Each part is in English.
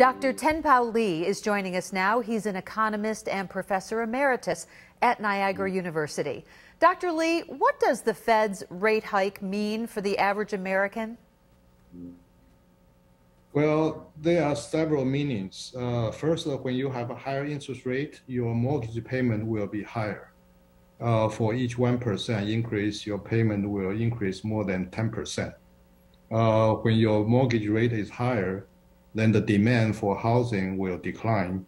Dr. Tenpao Lee is joining us now. He's an economist and professor emeritus at Niagara University. Dr. Lee, what does the Fed's rate hike mean for the average American? Well, there are several meanings. First, when you have a higher interest rate, your mortgage payment will be higher. For each 1% increase, your payment will increase more than 10%. When your mortgage rate is higher, then the demand for housing will decline.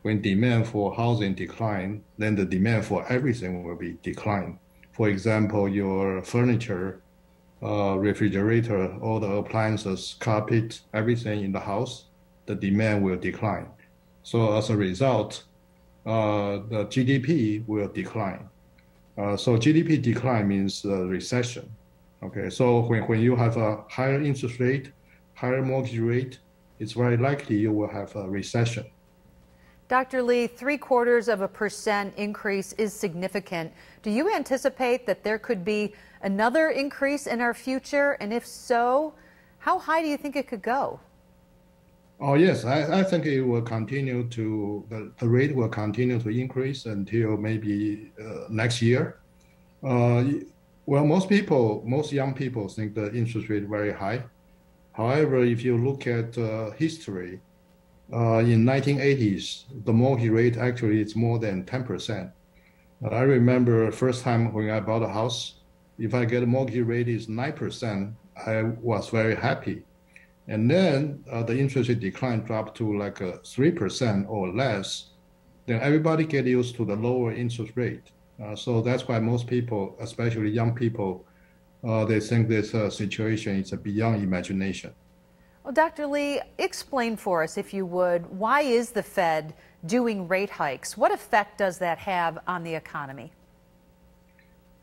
When demand for housing decline, then the demand for everything will be declined. For example, your furniture, refrigerator, all the appliances, carpet, everything in the house, the demand will decline. So as a result, the GDP will decline. So GDP decline means recession. Okay, so when you have a higher interest rate, higher mortgage rate, it's very likely you will have a recession. Dr. Lee, 0.75% increase is significant. Do you anticipate that there could be another increase in our future? And if so, how high do you think it could go? Oh, yes, I think it will continue to, the rate will continue to increase until maybe next year. Well, most young people think the interest rate is very high. However, if you look at history, in 1980s, the mortgage rate actually is more than 10%. I remember first time when I bought a house, if I get a mortgage rate is 9%, I was very happy. And then the interest rate decline dropped to like 3% or less. Then everybody get used to the lower interest rate. So that's why most people, especially young people, they think this situation is beyond imagination. Well, Dr. Lee, explain for us, if you would, why is the Fed doing rate hikes? What effect does that have on the economy?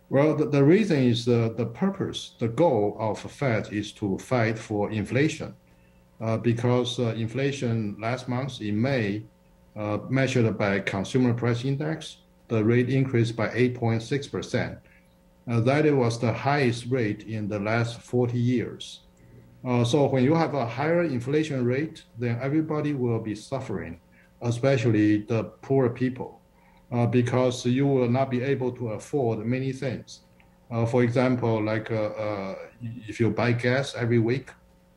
Well, the reason is the purpose, the goal of the Fed is to fight for inflation. Because inflation last month in May, measured by consumer price index, the rate increased by 8.6%. That was the highest rate in the last 40 years. So when you have a higher inflation rate, then everybody will be suffering, especially the poor people, because you will not be able to afford many things. For example, like if you buy gas every week,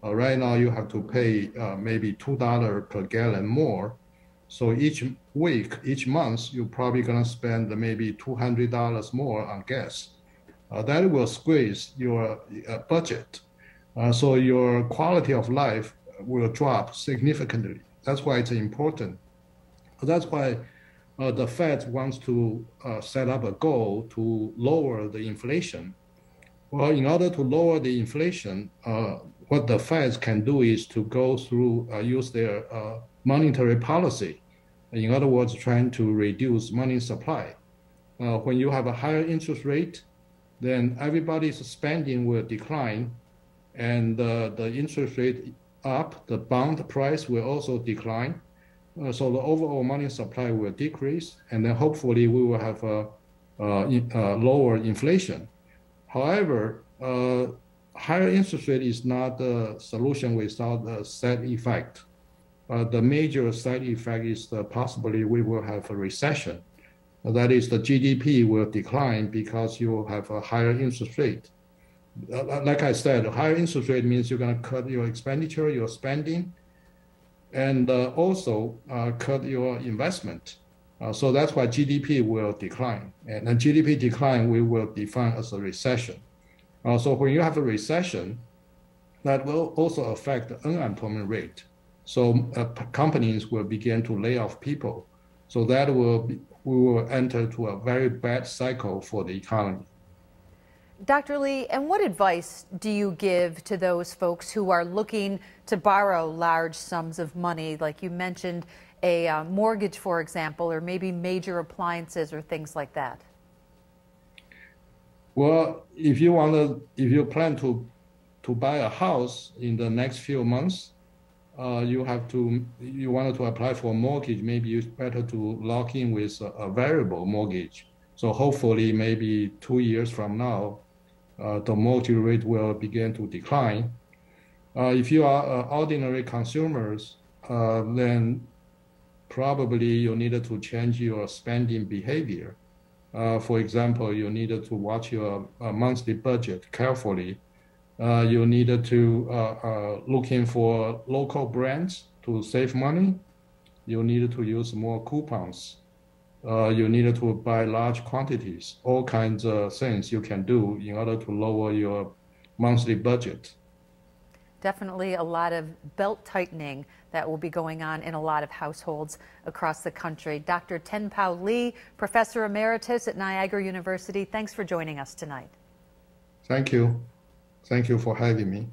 right now you have to pay maybe $2 per gallon more. So each week, each month, you're probably going to spend maybe $200 more on gas. That will squeeze your budget. So your quality of life will drop significantly. That's why it's important. That's why the Fed wants to set up a goal to lower the inflation. Well, in order to lower the inflation, what the Fed can do is to go through, use their monetary policy. In other words, trying to reduce money supply. When you have a higher interest rate, then everybody's spending will decline, and the interest rate up, the bond price will also decline. So the overall money supply will decrease, and then hopefully we will have a lower inflation. However, higher interest rate is not the solution without a side effect. The major side effect is possibly we will have a recession. That is, the GDP will decline because you will have a higher interest rate. Like I said, a higher interest rate means you're going to cut your expenditure, your spending, and also cut your investment. So that's why GDP will decline. And then GDP decline, we will define as a recession. So when you have a recession, that will also affect the unemployment rate. So companies will begin to lay off people. So that we will enter to a very bad cycle for the economy. Dr. Lee, and what advice do you give to those folks who are looking to borrow large sums of money, like you mentioned a mortgage, for example, or maybe major appliances or things like that? Well, if you plan to buy a house in the next few months, you wanted to apply for a mortgage, maybe it's better to lock in with a variable mortgage. So hopefully maybe 2 years from now, the mortgage rate will begin to decline. If you are ordinary consumers, then probably you needed to change your spending behavior. For example, you needed to watch your monthly budget carefully. You needed to looking for local brands to save money. You needed to use more coupons. You needed to buy large quantities, all kinds of things you can do in order to lower your monthly budget. Definitely a lot of belt tightening that will be going on in a lot of households across the country. Dr. Tenpao Lee, Professor Emeritus at Niagara University, thanks for joining us tonight. Thank you. Thank you for having me.